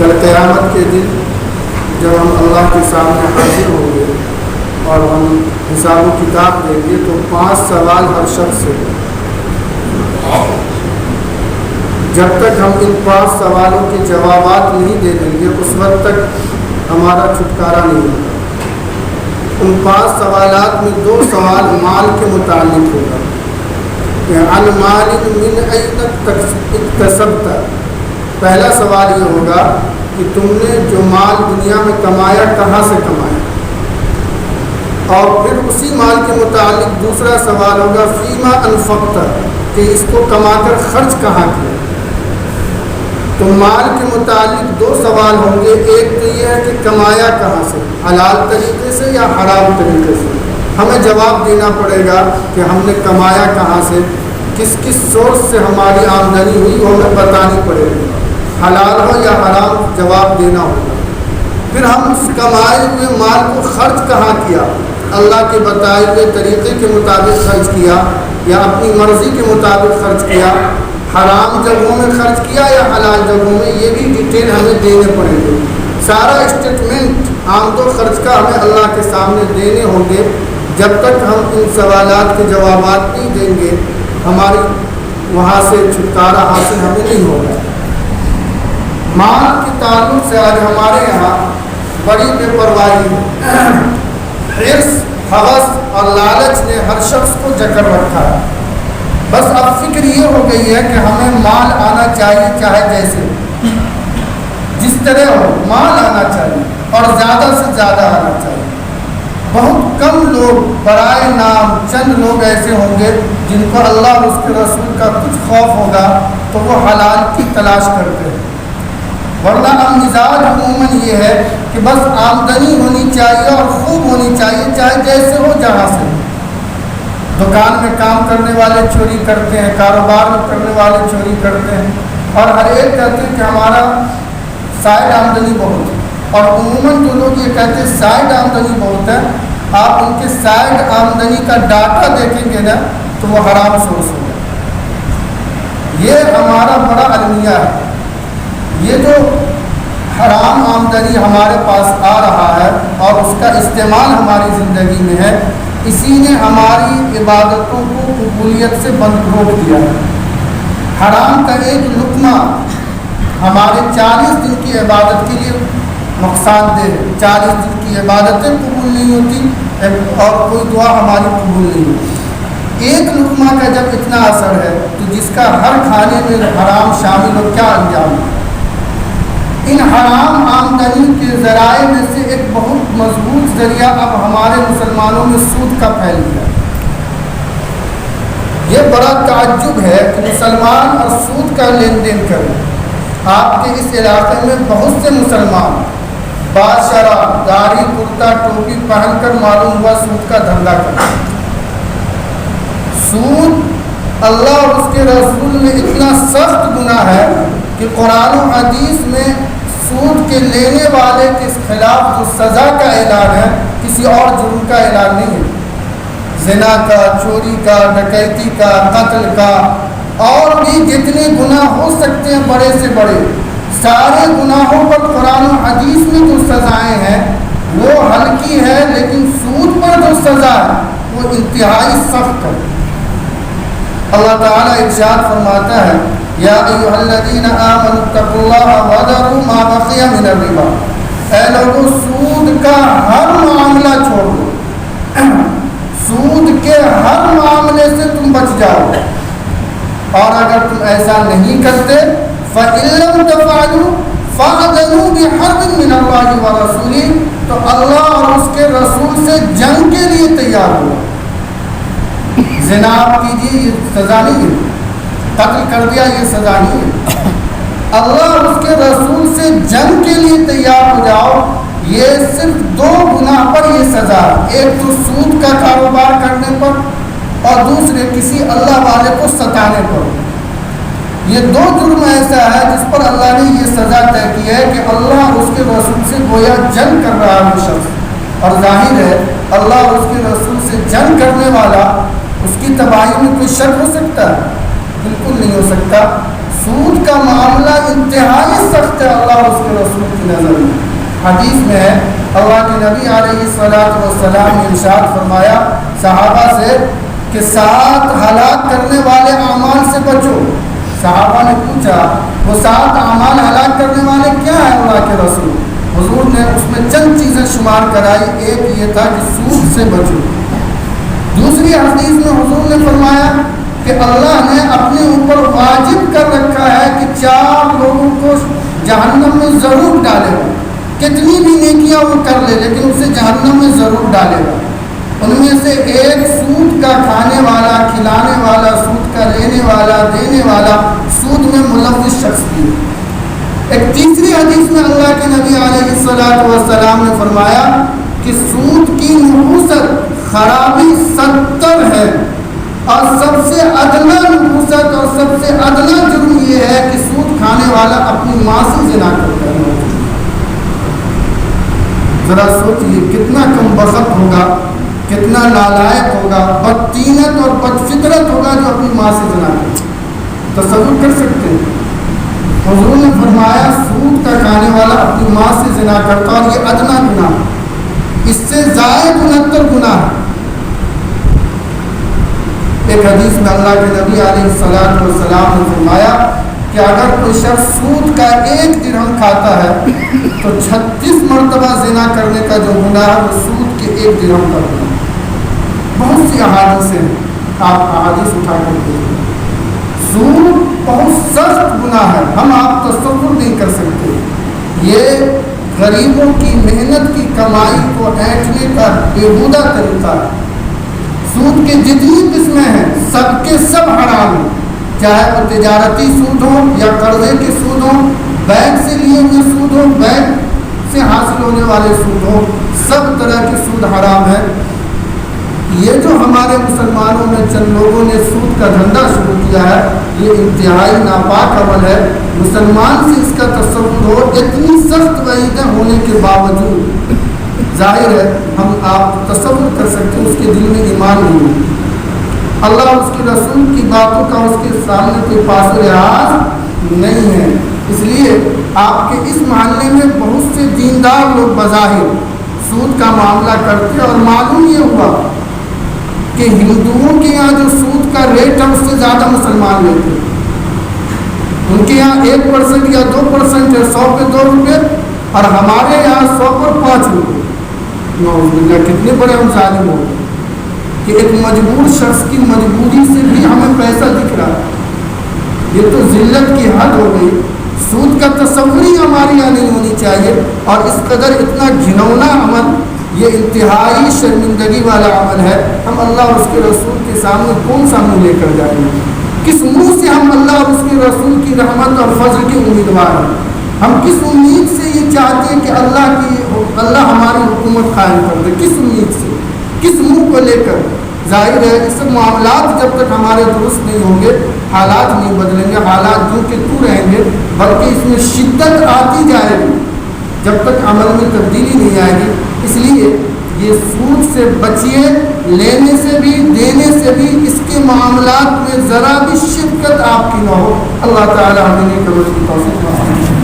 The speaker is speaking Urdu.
کل قیامت کے دن جب ہم اللہ کے سامنے حاضر ہوں گے اور ہم حساب و کتاب دیں گے تو 5 سوال ہر شخص سے. جب تک ہم ان 5 سوالوں کے جوابات نہیں دے دیں گے اس وقت تک ہمارا چھٹکارا نہیں ہوگا. ان 5 سوالات میں 2 سوال مال کے متعلق ہوگا. عن مال من این اکتسبت. پہلا سوال یہ ہوگا کہ تم نے جو مال دنیا میں کمایا کہاں سے کمایا. اور پھر اسی مال کے متعلق دوسرا سوال ہوگا فیما انفقت، کہ اس کو کما کر خرچ کہاں کیا. تو مال کے متعلق 2 سوال ہوں گے. ایک تو یہ ہے کہ کمایا کہاں سے، حلال طریقے سے یا حرام طریقے سے. ہمیں جواب دینا پڑے گا کہ ہم نے کمایا کہاں سے، کس کس سورس سے ہماری آمدنی ہوئی وہ ہمیں بتانی پڑے گی. حلال ہو یا حرام جواب دینا ہوگا. پھر ہم اس کمائے ہوئے مال کو خرچ کہاں کیا، اللہ کے بتائے ہوئے طریقے کے مطابق خرچ کیا یا اپنی مرضی کے مطابق خرچ کیا، حرام جگہوں میں خرچ کیا یا حلال جگہوں میں، یہ بھی ڈیٹیل ہمیں دینے پڑیں گے. سارا اسٹیٹمنٹ آمد و خرچ کا ہمیں اللہ کے سامنے دینے ہوں گے. جب تک ہم ان سوالات کے جوابات نہیں دیں گے ہماری وہاں سے چھٹکارا حاصل ہمیں نہیں ہوگا. مال کے تعلق سے آج ہمارے یہاں بڑی بے پرواہی ہے. حرص، ہوس اور لالچ نے ہر شخص کو جکڑ رکھا ہے. بس اب فکر یہ ہو گئی ہے کہ ہمیں مال آنا چاہیے، چاہے جیسے جس طرح ہو مال آنا چاہیے اور زیادہ سے زیادہ آنا چاہیے. بہت کم لوگ برائے نام، چند لوگ ایسے ہوں گے جن کو اللہ اور اس کے رسول کا کچھ خوف ہوگا تو وہ حلال کی تلاش کرتے ہیں. ورنہ اب مزاج عموماً یہ ہے کہ بس آمدنی ہونی چاہیے اور خوب ہونی چاہیے، چاہے جیسے ہو جہاں سے. دکان میں کام کرنے والے چوری کرتے ہیں، کاروبار میں کرنے والے چوری کرتے ہیں، اور ہر ایک کہتے ہیں کہ ہمارا سائڈ آمدنی بہت ہے. اور عموماً جو لوگ یہ کہتے ہیں سائڈ آمدنی بہت ہے، آپ ان کے سائڈ آمدنی کا ڈاٹا دیکھیں گے نا تو وہ حرام سورس ہوگا. یہ ہمارا بڑا المیہ ہے. یہ جو حرام آمدنی ہمارے پاس آ رہا ہے اور اس کا استعمال ہماری زندگی میں ہے، اسی نے ہماری عبادتوں کو قبولیت سے بند روک دیا ہے. حرام کا ایک لقمہ ہمارے 40 دن کی عبادت کے لیے نقصان دہ ہے. 40 دن کی عبادتیں قبول نہیں ہوتی اور کوئی دعا ہماری قبول نہیں ہوتی. ایک لقمہ کا جب اتنا اثر ہے تو جس کا ہر کھانے میں حرام شامل ہو، کیا انجام ہے. ان حرام آمدنی کے ذرائع میں سے ایک بہت مضبوط ذریعہ اب ہمارے مسلمانوں میں سود کا پھیل گیا. یہ بڑا تعجب ہے کہ مسلمان اور سود کا لین دین کریں. آپ کے اس علاقے میں بہت سے مسلمان بادشاہ داڑھی کرتا ٹوپی پہن کر معلوم ہوا سود کا دھندا کرتے ہیں. سود اللہ اور اس کے رسول میں اتنا سخت گناہ ہے کہ قرآن و حدیث میں سود کے لینے والے کے خلاف جو سزا کا اعلان ہے کسی اور جرم کا اعلان نہیں ہے. زنا کا، چوری کا، ڈکیتی کا، قتل کا اور بھی جتنے گناہ ہو سکتے ہیں بڑے سے بڑے، سارے گناہوں پر قرآن و حدیث میں جو سزائیں ہیں وہ ہلکی ہے، لیکن سود پر جو سزا ہے وہ انتہائی سخت ہے. اللہ تعالیٰ ارشاد فرماتا ہے یا ایھا الذین آمنوا اتقوا اللہ وذروا ما بقی من الربا. اے لوگوں سود کا ہر معاملہ چھوڑ دو، سود کے ہر معاملے سے تم بچ جاؤ، اور اگر تم ایسا نہیں کرتے فَإِن لَّمْ تَفْعَلُوا فَأْذَنُوا بِحَرْبٍ مِّنَ اللَّهِ وَرَسُولِهِ. تو اللہ اور اس کے رسول سے جنگ کے لیے تیار ہو. زنا آپ کیجیے یہ سزا نہیں ہے، قتل کر دیا یہ سزا نہیں ہے. اللہ اور اس کے رسول سے جنگ کے لیے تیار ہو جاؤ. یہ صرف 2 گناہ پر یہ سزا ہے، ایک تو سود کا کاروبار کرنے پر اور دوسرے کسی اللہ والے کو ستانے پر. یہ 2 جرم ایسا ہے جس پر اللہ نے یہ سزا طے کی ہے کہ اللہ اور اس کے رسول سے گویا جنگ کر رہا ہے وہ شخص. اور ظاہر ہے اللہ اور اس کے رسول سے جنگ کرنے والا اس کی تباہی میں کوئی شک ہو سکتا ہے؟ بالکل نہیں ہو سکتا. سود کا معاملہ انتہائی سخت ہے اللہ اس کے رسول کی نظر میں۔ حدیث میں ہے اللہ کے نبی علیہ السلام نے ارشاد فرمایا صحابہ سے کہ 7 ہلاک کرنے والے اعمال سے بچو۔ صحابہ نے پوچھا وہ 7 اعمال ہلاک کرنے والے کیا ہیں اللہ کے رسول؟ حضور نے اس میں چند چیزیں شمار کرائی، ایک یہ تھا کہ سود سے بچو۔ دوسری حدیث میں حضور نے فرمایا کہ اللہ نے اپنے اوپر واجب کر رکھا ہے کہ 4 لوگوں کو جہنم میں ضرور ڈالے گا، کتنی بھی نیکیاں وہ کر لے لیکن اسے جہنم میں ضرور ڈالے گا۔ ان میں سے ایک سود کا کھانے والا، کھلانے والا، سود کا لینے والا، دینے والا، سود میں ملوث شخص بھی۔ ایک تیسری حدیث میں اللہ کے نبی علیہ السلام نے فرمایا کہ سود کی نحوست خرابی 70 ہے، اور سب سے ادنا نحوست اور سب سے ادنا جرم یہ ہے کہ سود کھانے والا اپنی ماں سے زنا کرتا ہے۔ ذرا سوچیے کتنا کم بخت ہوگا، کتنا نالائق ہوگا، بدتینت اور بدفطرت ہوگا جو اپنی ماں سے زنا کرتا ہے۔ تصور کر سکتے ہیں؟ حضور نے فرمایا سود کا کھانے والا اپنی ماں سے زنا کرتا، اور یہ ادنا گناہ، اس سے زائد 69 گناہ۔ ایک حدیث میں اللہ کے نبی علیہ السلام نے فرمایا کہ اگر کوئی شخص سود کا 1 درہم کھاتا ہے تو 36 مرتبہ زنا کرنے کا جو گناہ ہے وہ سود کے 1 درہم کا گناہ۔ بہت سی احادیث ہیں، آپ احادیث اٹھا کر دیکھیں۔ سود بہت سخت گناہ ہے، ہم آپ تصور نہیں کر سکتے۔ یہ غریبوں کی محنت کی کمائی کو اینٹنے کا بےہودہ طریقہ ہے۔ سود کے جتنی قسمیں ہیں سب کے سب حرام ہیں، چاہے وہ تجارتی سود ہو یا قرضے کے سود ہو، بینک سے لیے ہوئے سود ہو، بینک سے حاصل ہونے والے سود ہو، سب طرح کے سود حرام ہے۔ یہ جو ہمارے مسلمانوں میں چند لوگوں نے سود کا دھندا شروع کیا ہے یہ انتہائی ناپاک عمل ہے۔ مسلمان سے اس کا تصور ہو، اتنی سخت وعیدیں ہونے کے باوجود ظاہر ہے ہم آپ تصور کر سکتے ہیں اس کے دل میں ایمان نہیں ہے۔ اللہ اس کے رسول کی باتوں کا اس کے سامنے کوئی پاس و لحاظ نہیں ہے۔ اس لیے آپ کے اس محلے میں بہت سے دیندار لوگ بظاہر سود کا معاملہ کرتے، اور معلوم یہ ہوا کہ ہندوؤں کے یہاں جو سود کا ریٹ ہے اس سے زیادہ مسلمان لیتے ہیں۔ ان کے یہاں 1% یا 2% ہے، 100 پہ 2 روپے، اور ہمارے یہاں 100 پر 5 روپے۔ کتنے بڑے ہم ظالم ہو گئے کہ ایک مجبور شخص کی مجبوری سے بھی ہمیں پیسہ دکھ رہا ہے۔ یہ تو ذلت کی حد ہو گئی۔ سود کا تصور ہی ہمارے یہاں نہیں ہونی چاہیے، اور اس قدر اتنا گھنونا عمل، یہ انتہائی شرمندگی والا عمل ہے۔ ہم اللہ اور اس کے رسول کے سامنے کون سا منہ لے کر جائیں گے؟ کس منہ سے ہم اللہ اور اس کے رسول کی رحمت اور فضل کے امیدوار ہیں؟ ہم کس امید سے یہ چاہتے ہیں کہ اللہ ہماری حکومت قائم کر دے؟ کس امید سے، کس منہ کو لے کر؟ ظاہر ہے اس معاملات جب تک ہمارے درست نہیں ہوں گے، حالات نہیں بدلیں گے، حالات جو کہ تو رہیں گے، بلکہ اس میں شدت آتی جائے گی جب تک عمل میں تبدیلی نہیں آئے گی۔ اس لیے یہ سود سے بچیے، لینے سے بھی دینے سے بھی، اس کے معاملات میں ذرا بھی شدت آپ کی نہ ہو۔ اللہ تعالی ہمیں نیک عمل کی توفیق عطا فرمائے۔